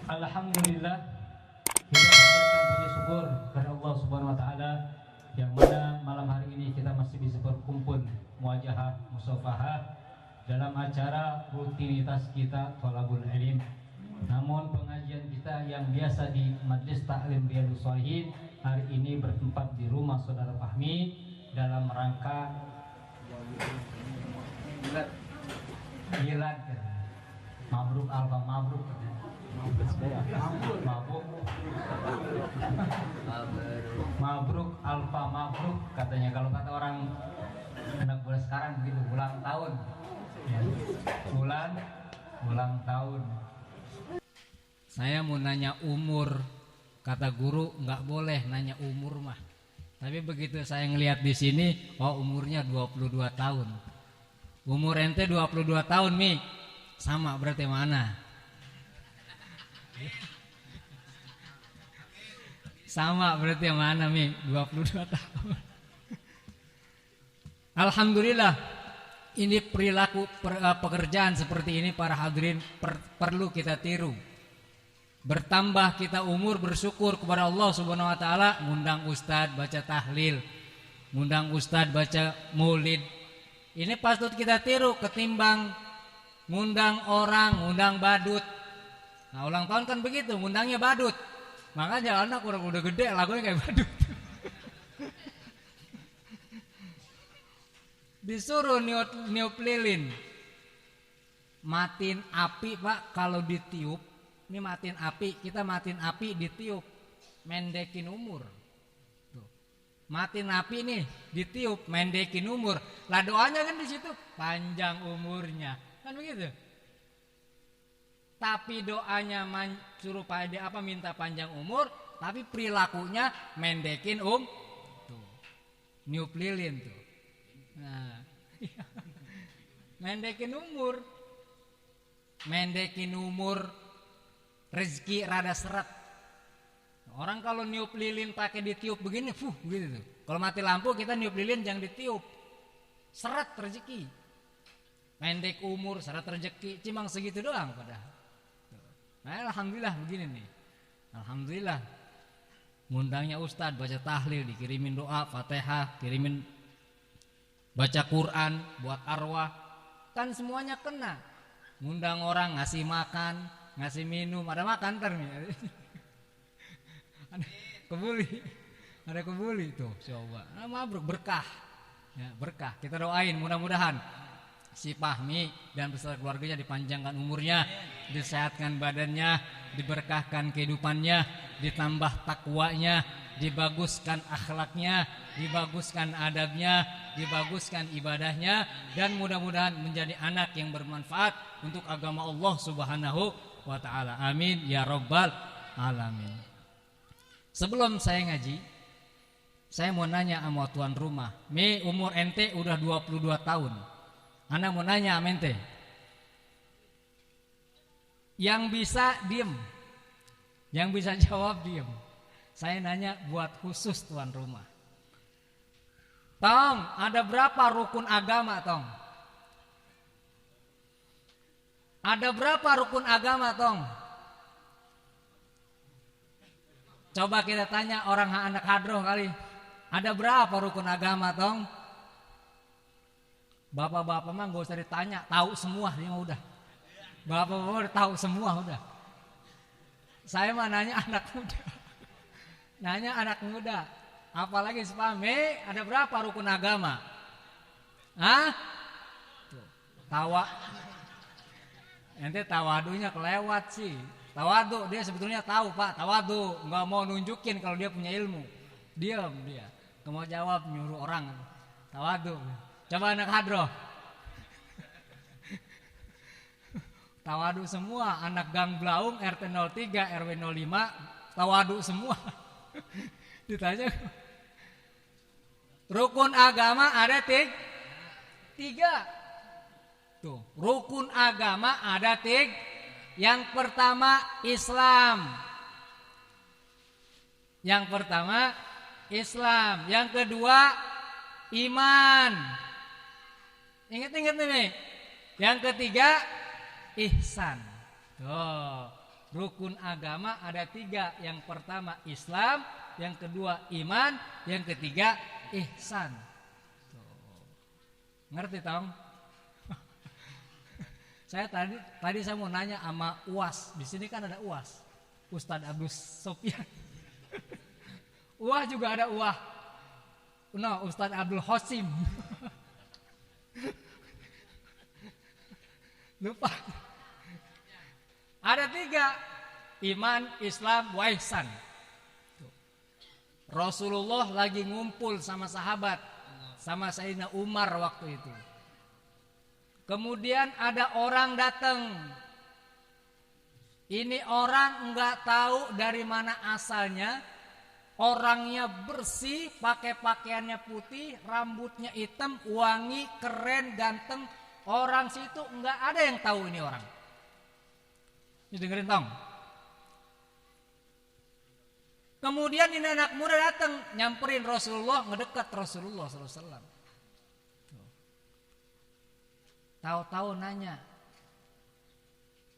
Alhamdulillah, kita panjatkan puji syukur kepada Allah Subhanahu wa taala yang mana malam hari ini kita masih bisa berkumpul muajahah musafahah dalam acara rutinitas kita thalabul ilm. Namun pengajian kita yang biasa di Majelis Taklim Riyadhus Shalihin hari ini bertempat di rumah Saudara Fahmi dalam rangka milad. Mabruk alfa mabruk. Mabruk alfa mabruk katanya, kalau kata orang anak bola sekarang begitu, ulang tahun ya. ulang tahun. Saya mau nanya umur, kata guru nggak boleh nanya umur mah, tapi begitu saya ngelihat di sini, oh umurnya 22 tahun. Umur ente 22 tahun Mi, sama berarti mana? Sama berarti yang mana Mi? 22 tahun. Alhamdulillah, ini perilaku pekerjaan seperti ini para hadirin perlu kita tiru. Bertambah kita umur, bersyukur kepada Allah Subhanahu wa taala, ngundang ustadz baca tahlil, ngundang ustadz baca maulid. Ini patut kita tiru ketimbang ngundang orang, ngundang badut. Nah, ulang tahun kan begitu, ngundangnya badut. Makanya anak orang udah gede lagunya kayak badut. Disuruh niup lilin. Matiin api Pak, kalau ditiup. Ini matiin api, kita matiin api ditiup. Mendekin umur. Tuh. Matiin api nih, ditiup, mendekin umur. Lah doanya kan di situ, panjang umurnya. Kan begitu. Tapi doanya suruh pada apa, minta panjang umur, tapi perilakunya mendekin tuh. Niup lilin tuh. Nah, mendekin umur. Mendekin umur, rezeki rada seret. Orang kalau niup lilin pakai ditiup begini, gitu tuh. Kalau mati lampu kita niup lilin jangan ditiup. Seret rezeki. Pendek umur, seret rezeki, cimang segitu doang padahal. Nah, alhamdulillah begini nih. Alhamdulillah. Ngundangnya ustadz baca tahlil, dikirimin doa, Fatihah, kirimin baca Quran buat arwah. Kan semuanya kena. Ngundang orang, ngasih makan, ngasih minum, ada makan ntar nih. Ada kebuli. Ada kebuli tuh, coba. Nah, mabruk berkah. Ya, berkah. Kita doain mudah-mudahan si Fahmi dan beserta keluarganya dipanjangkan umurnya, disehatkan badannya, diberkahkan kehidupannya, ditambah takwanya, dibaguskan akhlaknya, dibaguskan adabnya, dibaguskan ibadahnya, dan mudah-mudahan menjadi anak yang bermanfaat untuk agama Allah Subhanahu wa taala. Amin ya rabbal alamin. Sebelum saya ngaji, saya mau nanya sama tuan rumah. Mi, umur ente udah 22 tahun. Anak mau nanya mente. Yang bisa diem, yang bisa jawab diem. Saya nanya buat khusus tuan rumah. Tong, ada berapa rukun agama Tong? Ada berapa rukun agama Tong? Coba kita tanya orang anak hadroh kali. Ada berapa rukun agama Tong? Bapak-bapak mah gak usah ditanya, tahu semua dia mah udah. Bapak-bapak udah tahu semua udah. Saya mah nanya anak muda. Nanya anak muda. Apalagi sepame, ada berapa rukun agama? Hah? Tawa. Ente tawadunya kelewat sih. Tawadu dia sebetulnya tahu Pak, tawadu, nggak mau nunjukin kalau dia punya ilmu. Diam dia. Nggak mau jawab, nyuruh orang. Tawadu. Coba anak hadroh. Tawadu semua, anak Gang Blaung RT 03 RW 05 tawadu semua. Ditanya rukun agama ada tiga. Tuh, rukun agama ada tiga. Yang pertama Islam. Yang pertama Islam. Yang kedua iman. Ingat-ingat nih. Yang ketiga ihsan. Tuh, Rukun agama ada 3. Yang pertama Islam, yang kedua iman, yang ketiga ihsan. Ngerti tong? Tadi saya mau nanya sama UAS. Di sini kan ada UAS, Ustadz Abdus Sofyan. UAS juga ada UAS. No, Ustadz Abdul Hosim. Lupa. Ada 3. Iman, Islam, wa ihsan. Rasulullah lagi ngumpul sama sahabat, sama Sayyidina Umar waktu itu. Kemudian ada orang datang. Ini orang enggak tahu dari mana asalnya. Orangnya bersih, pakai pakaiannya putih, rambutnya hitam, wangi, keren, ganteng. Orang situ enggak ada yang tahu ini orang. Ini dengerin tong. Kemudian ini anak muda datang, nyamperin Rasulullah, ngedekat Rasulullah SAW. Tahu-tahu nanya,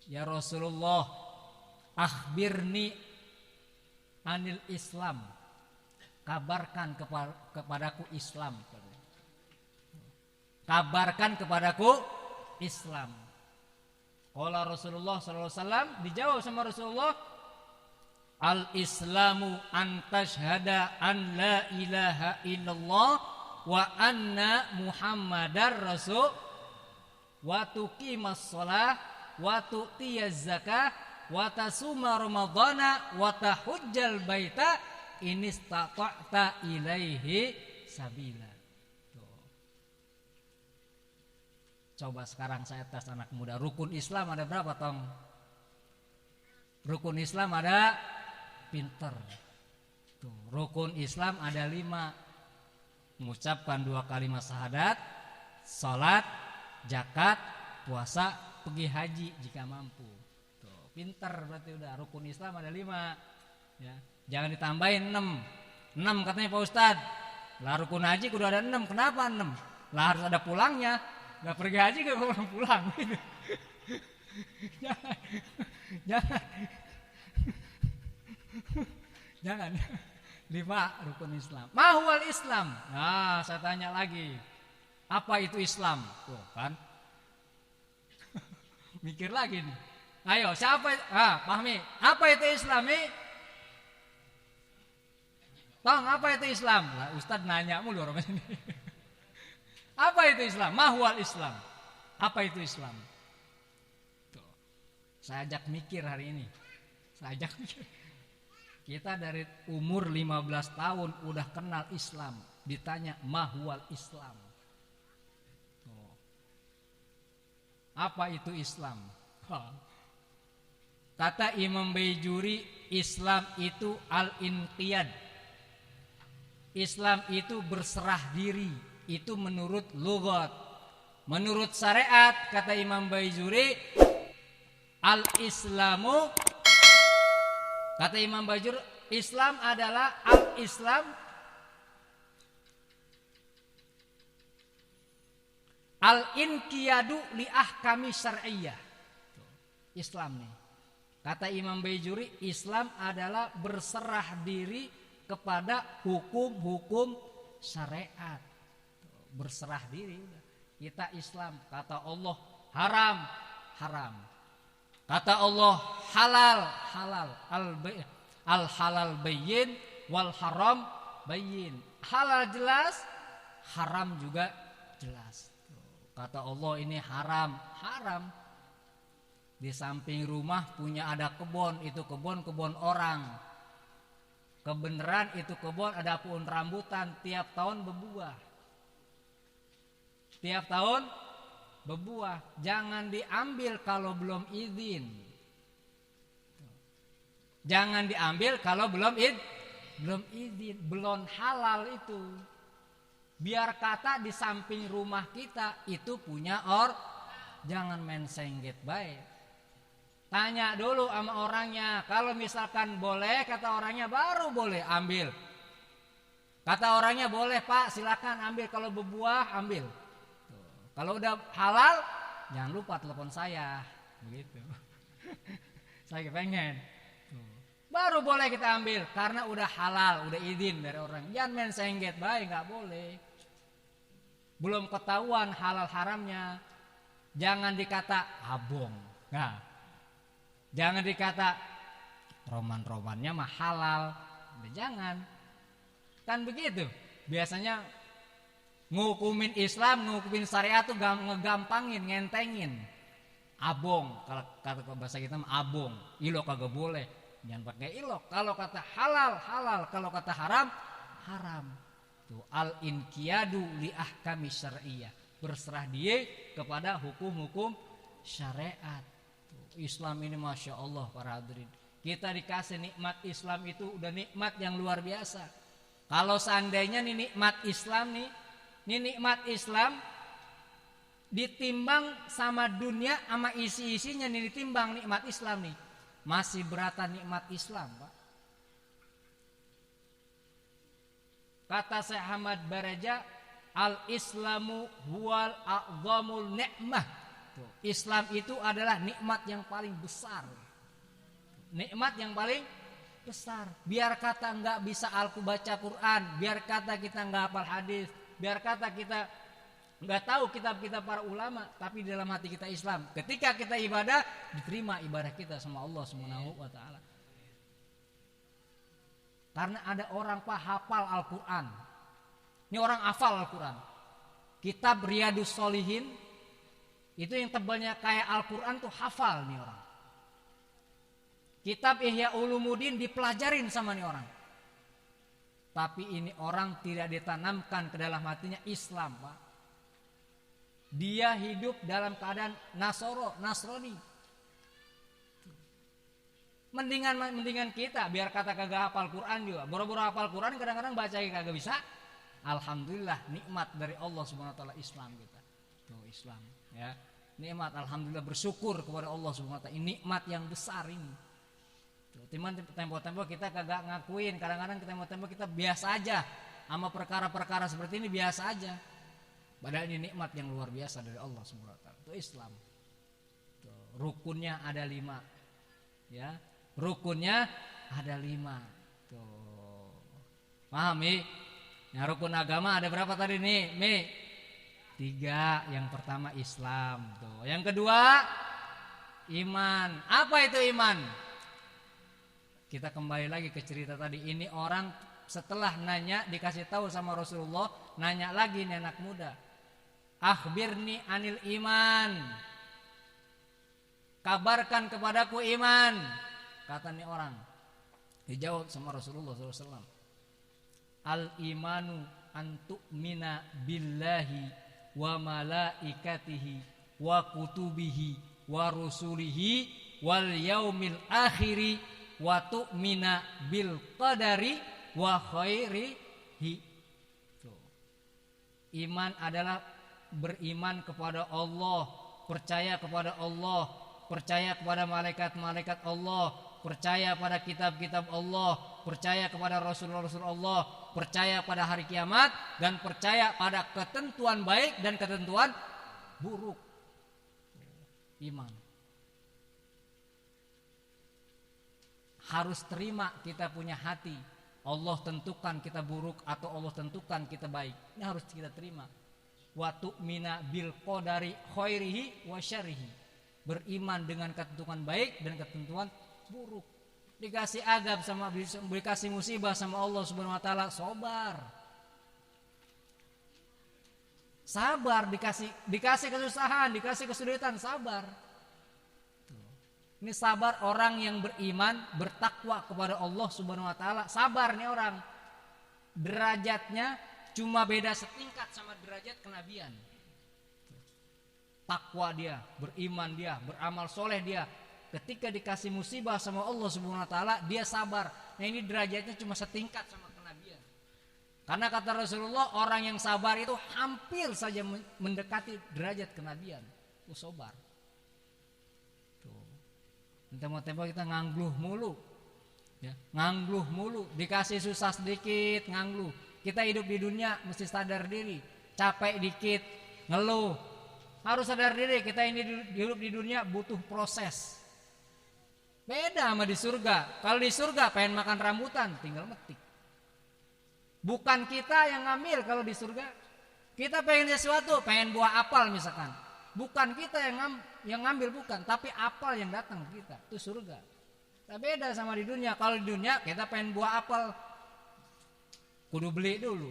ya Rasulullah, akhbirni anil Islam, kabarkan kepadaku Islam. Kabarkan kepadaku Islam. Qala Rasulullah SAW, dijawab sama Rasulullah, al-Islamu an tashhada an la ilaha illallah wa anna Muhammadar Rasul wa tuqimas shalah wa tu'tiyaz zakah wa tasuma ramadhana wa tahujjal baita in istata'ta ilaihi sabila. Coba sekarang saya tes anak muda. Rukun Islam ada berapa tong? Rukun Islam ada, pinter. Tuh, rukun Islam ada 5. Mengucapkan 2 kalimat syahadat, salat, zakat, puasa, pergi haji jika mampu. Tuh, pinter berarti udah. Rukun Islam ada 5. Ya, jangan ditambahin 6. 6 katanya Pak Ustadz. Lah rukun haji kudu ada 6. Kenapa 6? Lah harus ada pulangnya. Gak pergi haji gak pulang gitu. Jangan 5 rukun Islam. Mahwal Islam. Nah saya tanya lagi, apa itu Islam? Tuh kan mikir lagi nih. Ayo siapa? Fahmi, apa itu Islam nih? Tong, apa itu Islam? Lah Ustadz nanya mulu orang ini. Apa itu Islam? Mahwal Islam. Apa itu Islam? Tuh. Saya ajak mikir hari ini. Saya ajak mikir. Kita dari umur 15 tahun udah kenal Islam. Ditanya mahwal Islam. Tuh. Apa itu Islam? Kata Imam Baijuri, Islam itu al-inqiyad. Islam itu berserah diri. Itu menurut lughat. Menurut syariat kata Imam Baijuri, al-Islamu, kata Imam Baijuri, Islam adalah al-Islam al-inqiyadu li ahkami syar'iyyah. Islam nih. Kata Imam Baijuri, Islam adalah berserah diri kepada hukum-hukum syariat. Berserah diri udah. Kita Islam. Kata Allah haram, haram. Kata Allah halal, halal. Al halal bayyin wal haram bayyin. Halal jelas, haram juga jelas. Kata Allah ini haram, haram. Di samping rumah punya ada kebun, itu kebun orang. Kebenaran itu kebun ada pohon rambutan, tiap tahun berbuah. Tiap tahun berbuah. Jangan diambil kalau belum izin. Jangan diambil kalau belum izin, belum halal itu. Biar kata di samping rumah kita itu punya jangan main sengget baik. Tanya dulu sama orangnya. Kalau misalkan boleh, kata orangnya baru boleh ambil. Kata orangnya boleh Pak, silakan ambil. Kalau berbuah ambil. Kalau udah halal, jangan lupa telepon saya, begitu. Saya pengen. Baru boleh kita ambil karena udah halal, udah izin dari orang. Jangan main sengget, baik nggak boleh. Belum ketahuan halal haramnya, jangan dikata abong. Nah, jangan dikata roman-romannya mah halal. Jangan. Kan begitu. Biasanya ngukumin Islam, ngukumin syariat tuh ngegampangin, ngentengin. Abong, kalau kata bahasa kita mah abong. Ilok kagak boleh. Jangan pakai ilok. Kalau kata halal, halal. Kalau kata haram, haram. Tuh al-inqiyadu li ahkami syar'iyyah. Berserah diri kepada hukum-hukum syariat. Tuh, Islam ini Masya Allah para hadirin. Kita dikasih nikmat Islam itu udah nikmat yang luar biasa. Kalau seandainya nih nikmat Islam nih nikmat Islam ditimbang sama dunia sama isi-isinya nih ditimbang nikmat Islam nih. Masih beratan nikmat Islam, Pak. Kata Syekh Ahmad Baraja, al-Islamu huwal a'zamul ni'mah. Islam itu adalah nikmat yang paling besar. Nikmat yang paling besar. Biar kata enggak bisa baca Quran, biar kata kita enggak hafal hadis, biar kata kita enggak tahu kitab-kitab para ulama, tapi dalam hati kita Islam. Ketika kita ibadah, diterima ibadah kita sama Allah Subhanahu wa taala. Karena ada orang hafal Al-Qur'an. Ini orang hafal Al-Qur'an. Kitab Riyadus Shalihin itu yang tebalnya kayak Al-Qur'an tuh hafal nih orang. Kitab Ihya Ulumuddin dipelajarin sama nih orang. Tapi ini orang tidak ditanamkan ke dalam hatinya Islam, Pak. Dia hidup dalam keadaan Nasrani. Mendingan kita biar kata kagak hafal Quran juga. Boro-boro hafal Quran kadang-kadang baca kagak bisa. Alhamdulillah nikmat dari Allah Subhanahu wa taala Islam kita. Tuh Islam ya. Nikmat alhamdulillah bersyukur kepada Allah Subhanahu wa taala. Ini nikmat yang besar ini. Tuh, tempo-tempo kita kagak ngakuin, kadang-kadang tempo-tempo kita biasa aja sama perkara-perkara seperti ini biasa aja. Padahal ini nikmat yang luar biasa dari Allah Subhanahu wa taala. Itu Islam. Tuh, rukunnya ada 5. Ya. Rukunnya ada 5. Tuh. Paham, Mi? Yang rukun agama ada berapa tadi nih, Mi? 3. Yang pertama Islam, tuh. Yang kedua iman. Apa itu iman? Kita kembali lagi ke cerita tadi. Ini orang setelah nanya dikasih tahu sama Rasulullah, nanya lagi nih anak muda. Akhbirni anil iman. Kabarkan kepadaku iman. Kata nih orang. Dijawab sama Rasulullah SAW. Al-imanu antu'mina billahi wa malaikatihi wa kutubihi wa rusulihi wal yaumil akhiri wa tu'mina bil qadari wa khairihi. Iman adalah beriman kepada Allah, percaya kepada Allah, percaya kepada malaikat-malaikat Allah, percaya pada kitab-kitab Allah, percaya kepada Rasul-Rasul Allah, percaya pada hari kiamat, dan percaya pada ketentuan baik dan ketentuan buruk. Iman harus terima kita punya hati. Allah tentukan kita buruk atau Allah tentukan kita baik. Ini harus kita terima. Wa tu'mina bil qadari khairihi wa syarrihi. Beriman dengan ketentuan baik dan ketentuan buruk. Dikasih adab sama dikasih musibah sama Allah Subhanahu wa taala, sabar. Sabar dikasih kesusahan, dikasih kesulitan, sabar. Ini sabar orang yang beriman, bertakwa kepada Allah Subhanahu wa taala. Sabar nih orang. Derajatnya cuma beda setingkat sama derajat kenabian. Takwa dia, beriman dia, beramal soleh dia. Ketika dikasih musibah sama Allah Subhanahu wa taala, dia sabar. Nah, ini derajatnya cuma setingkat sama kenabian. Karena kata Rasulullah, orang yang sabar itu hampir saja mendekati derajat kenabian. Itu sabar. Tempo-tempo kita ngangluh mulu, ya, ngangluh mulu, dikasih susah sedikit ngangluh. Kita hidup di dunia mesti sadar diri, capek dikit ngeluh. Harus sadar diri kita ini hidup di dunia butuh proses. Beda sama di surga. Kalau di surga pengen makan rambutan, tinggal metik. Bukan kita yang ngambil kalau di surga. Kita pengen sesuatu, pengen buah apel misalkan. Bukan kita yang ngambil, bukan, tapi apel yang datang ke kita. Itu surga. Nah, beda sama di dunia. Kalau di dunia kita pengen buah apel, kudu beli dulu.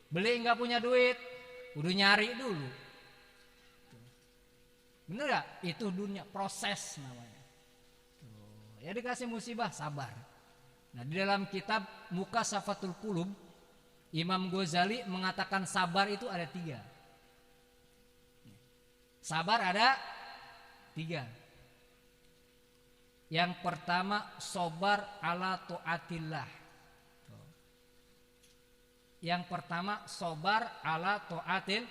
Beli nggak punya duit, kudu nyari dulu. Bener gak? Itu dunia, proses namanya. Ya dikasih musibah, sabar. Nah di dalam kitab Mukasafatul Qulub, Imam Ghazali mengatakan sabar itu ada 3. Sabar ada 3. Yang pertama sabar ala taatillah. Yang pertama sabar ala taatil.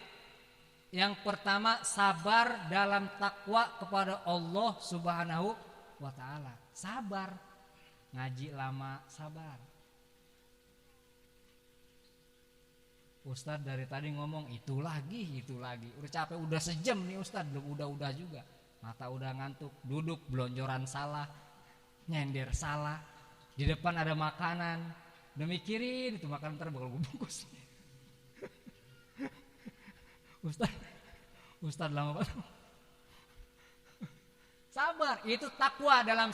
Yang pertama sabar dalam takwa kepada Allah Subhanahu wa ta'ala. Sabar. Ngaji lama, sabar. Ustadz dari tadi ngomong itu lagi. Udah capek, udah sejam nih Ustadz, belum udah juga. Mata udah ngantuk, duduk belonjoran salah, nyender salah. Di depan ada makanan, udah mikirin itu makanan ntar bakal gue bungkus. Ustadz lama banget. Sabar, itu takwa dalam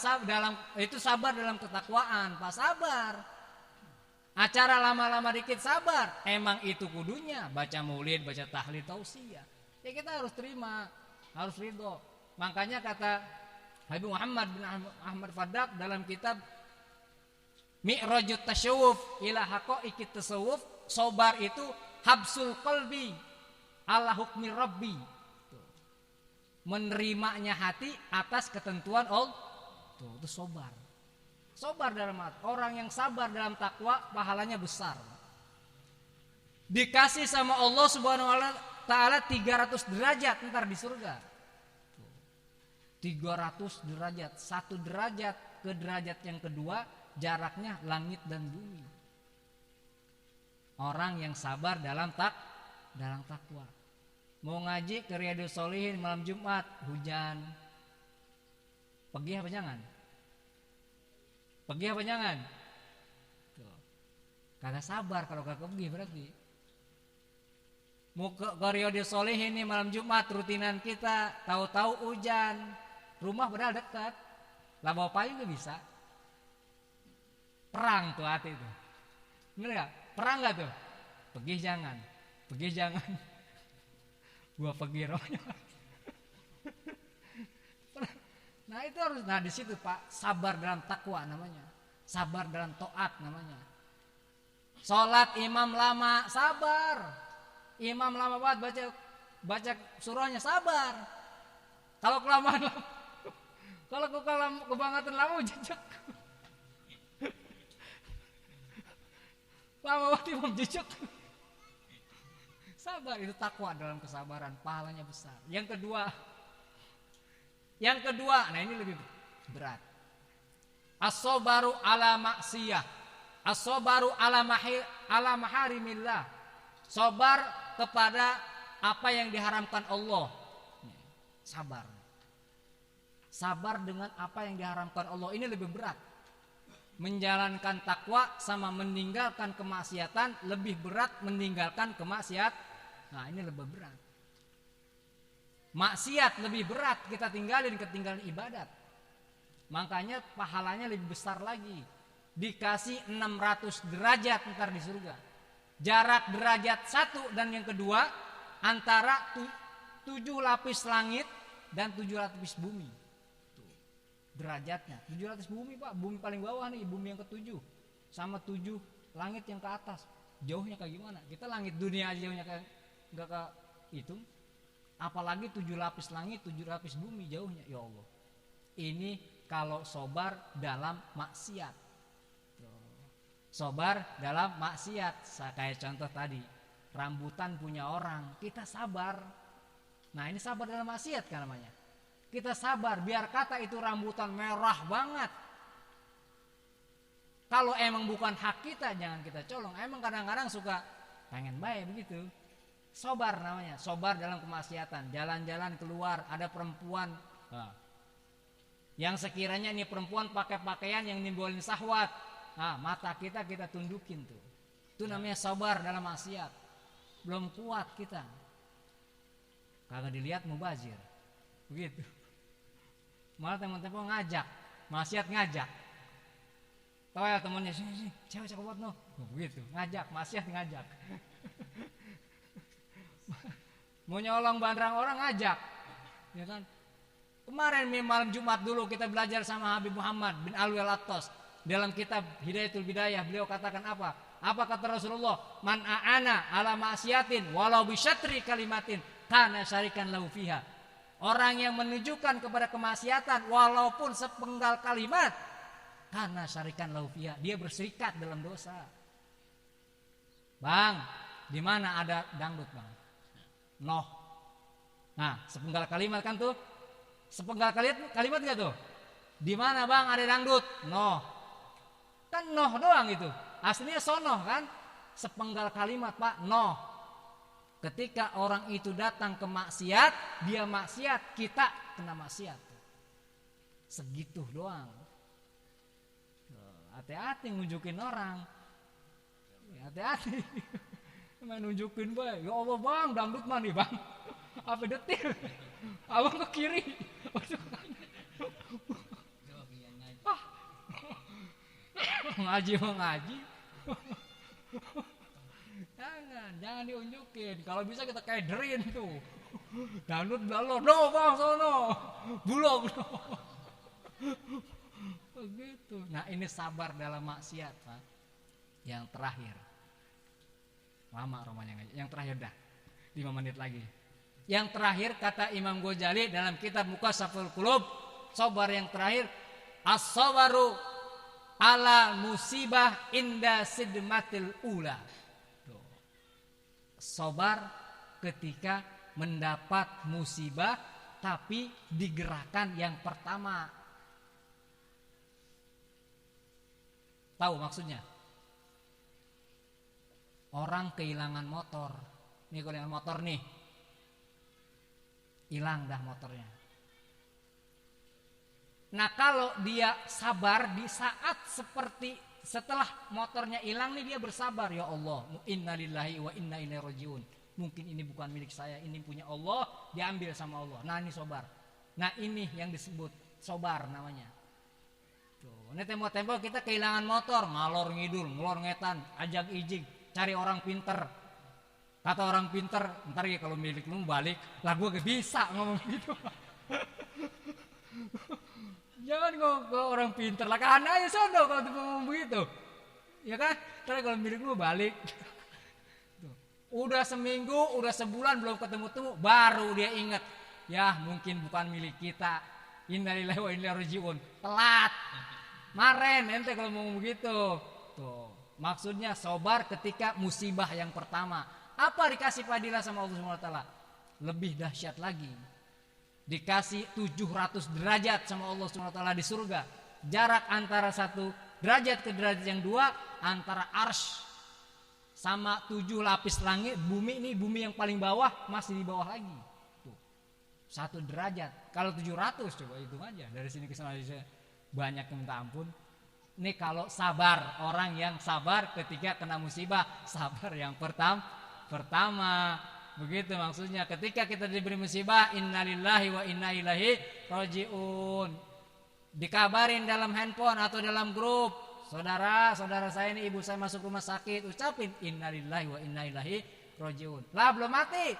itu sabar dalam ketakwaan, Pak, sabar. Acara lama-lama dikit sabar, emang itu kudunya baca maulid, baca tahlil, tausiah. Ya kita harus terima, harus ridho. Makanya kata Habib Muhammad bin Ahmad Fadak dalam kitab Mi'rajut Tasyawuf ila haqaiqit tasawuf, sabar itu habsul qalbi ala hukmi rabbi. Menerimanya hati atas ketentuan Allah. Itu sabar. Sabar dalam hati. Orang yang sabar dalam takwa pahalanya besar. Dikasih sama Allah Subhanahu wa taala 300 derajat ntar di surga. 300 derajat. 1 derajat ke derajat yang kedua jaraknya langit dan bumi. Orang yang sabar dalam takwa. Mau ngaji ke Riyadhus Shalihin malam Jumat, hujan. Pergi apa jangan? Pergi apa jangan? Tuh. Kagak sabar kalau kagak pergi berarti. Mau ke Riyadhus Shalihin nih malam Jumat rutinan kita, tahu-tahu hujan. Rumah padahal dekat. Lah bawa payung gak bisa. Perang tuh hati itu. Bener gak? Perang gak tuh? Pergi jangan. Gua pergi rohnya. Nah itu harus, nah di situ Pak, sabar dalam takwa namanya, sabar dalam taat namanya. Sholat imam lama, sabar. Imam lama banget baca surahnya, sabar. Kalau kelamaan lama, kalau kebangetan lama jejak. Lama banget imam jejak. Sabar itu takwa dalam kesabaran, pahalanya besar. Yang kedua, nah ini lebih berat. As-sabaru ala maksiyah, as-sabaru ala maharimillah. Sabar kepada apa yang diharamkan Allah. Sabar. Sabar dengan apa yang diharamkan Allah ini lebih berat. Menjalankan takwa sama meninggalkan kemaksiatan lebih berat meninggalkan kemaksiatan. Nah ini lebih berat. Maksiat lebih berat kita ketinggalan ibadat. Makanya pahalanya lebih besar lagi. Dikasih 600 derajat ntar di surga. Jarak derajat 1 dan yang kedua antara 7 lapis langit dan 7 lapis bumi. Tuh, derajatnya 7 lapis bumi Pak. Bumi paling bawah nih, bumi yang ke-7 sama 7 langit yang ke atas. Jauhnya kayak gimana? Kita langit dunia aja jauhnya kayak nggak ke itu, apalagi 7 lapis langit, 7 lapis bumi jauhnya. Ya Allah, ini kalau sobar dalam maksiat. Sobar dalam maksiat, kayak contoh tadi rambutan punya orang, kita sabar. Nah ini sabar dalam maksiat kan namanya. Kita sabar biar kata itu rambutan merah banget. Kalau emang bukan hak kita jangan kita colong. Emang kadang-kadang suka pengen baik begitu. Sobar namanya, sobar dalam kemaksiatan. Jalan-jalan keluar ada perempuan, Yang sekiranya ini perempuan pakai pakaian yang nimbulin syahwat, mata kita tundukin tuh. Itu namanya sabar dalam maksiat. Belum kuat kita. Kagak dilihat mubazir. Begitu. Malah teman-teman ngajak, maksiat ngajak. Tahu ya temennya, sini, cewek cakep banget no. Begitu, ngajak, maksiat ngajak. Mau nyolong barang orang ngajak. Ya kan? Kemarin malam Jumat dulu kita belajar sama Habib Muhammad bin Alwi Al-Attas dalam kitab Hidayatul Bidayah. Beliau katakan apa? Apa kata Rasulullah? Man a'ana ala ma'siyatin walau bisyatri kalimatin kana syarikan lahu fiha. Orang yang menunjukkan kepada kemaksiatan walaupun sepenggal kalimat, kana syarikan lahu fiha, dia berserikat dalam dosa. Bang, di mana ada dangdut, Bang? Noh. Nah, sepenggal kalimat kan tuh. Sepenggal kalimat enggak tuh? Di mana Bang ada dangdut? Noh. Kan noh doang itu. Aslinya sonoh kan? Sepenggal kalimat, Pak, noh. Ketika orang itu datang ke maksiat, dia maksiat, kita kena maksiat. Segitu doang. Hati-hati nunjukin orang. Hati-hati. Main nunjukin, Bang. Ya Allah, Bang, dangdut mah nih, Bang. Apa detil? Abang ke kiri. Ngaji. Jangan diunjukin. Kalau bisa kita kederin tuh. Dangdut belok, no Bang, sono. Bulog. Begitu. Nah, ini sabar dalam maksiat, Pak. Yang terakhir. Lama romanya ngaji. Yang terakhir dah. 5 menit lagi. Yang terakhir kata Imam Ghazali dalam kitab Muqassaful Qulub, sabar yang terakhir as-sabaru ala musibah inda sidmatil ula. Sabar ketika mendapat musibah tapi di gerakan yang pertama. Tahu maksudnya? Orang kehilangan motor. Nih kehilangan motor nih. Hilang dah motornya. Nah, kalau dia sabar di saat seperti setelah motornya hilang nih, dia bersabar, ya Allah, innalillahi wa inna ilaihi rajiun. Mungkin ini bukan milik saya, ini punya Allah, diambil sama Allah. Nah, ini sabar. Nah, ini yang disebut sabar namanya. Tuh, ini tempo-tempo kita kehilangan motor, ngalor ngidul, ngelor ngetan, ajak ijing, cari orang pinter. Kata orang pinter, ntar ya kalau milik lu balik, lah gue gak bisa ngomong gitu. Jangan ngomong ke orang pinter lah, kan aja sono kalau ngomong begitu. Ya kan, ntar kalau milik lu balik. Udah seminggu, udah sebulan belum ketemu-temu, baru dia ingat. Ya mungkin bukan milik kita. Innalillahi wa inna ilaihi rajiun. Telat. Maren ente kalau ngomong begitu. Tuh, maksudnya sabar ketika musibah yang pertama. Apa dikasih padilah sama Allah SWT? Lebih dahsyat lagi. Dikasih 700 derajat sama Allah SWT di surga. Jarak antara satu derajat ke derajat yang dua, antara arsy sama 7 lapis langit. Bumi ini, bumi yang paling bawah masih di bawah lagi. Tuh, 1 derajat. Kalau 700 coba hitung aja. Dari sini ke sana banyak yang minta ampun. Ini kalau sabar, orang yang sabar ketika kena musibah. Sabar yang pertama, begitu maksudnya. Ketika kita diberi musibah, innalillahi wa inna ilaihi rajiun. Dikabarin dalam handphone atau dalam grup, saudara saya ini ibu saya masuk rumah sakit, ucapin innalillahi wa inna ilaihi rajiun. Lah belum mati.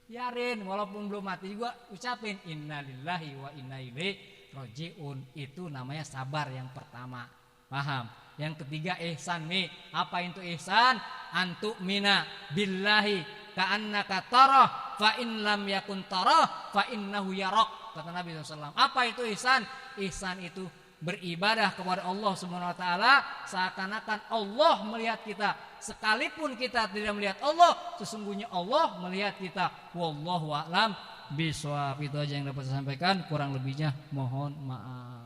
Biarin, walaupun belum mati juga ucapin innalillahi wa inna ilaihi rajiun. Itu namanya sabar yang pertama. Paham? Yang ketiga ihsan nih. Apa itu ihsan? Antu mina billahi ka'annaka tarah fa in lam yakun tarah fa innahu yarak. Kata Nabi SAW. Apa itu ihsan? Ihsan itu beribadah kepada Allah Subhanahu wa taala seakan-akan Allah melihat kita. Sekalipun kita tidak melihat Allah, sesungguhnya Allah melihat kita. Wallahu a'lam bishawab. Itu aja yang dapat saya sampaikan, kurang lebihnya mohon maaf.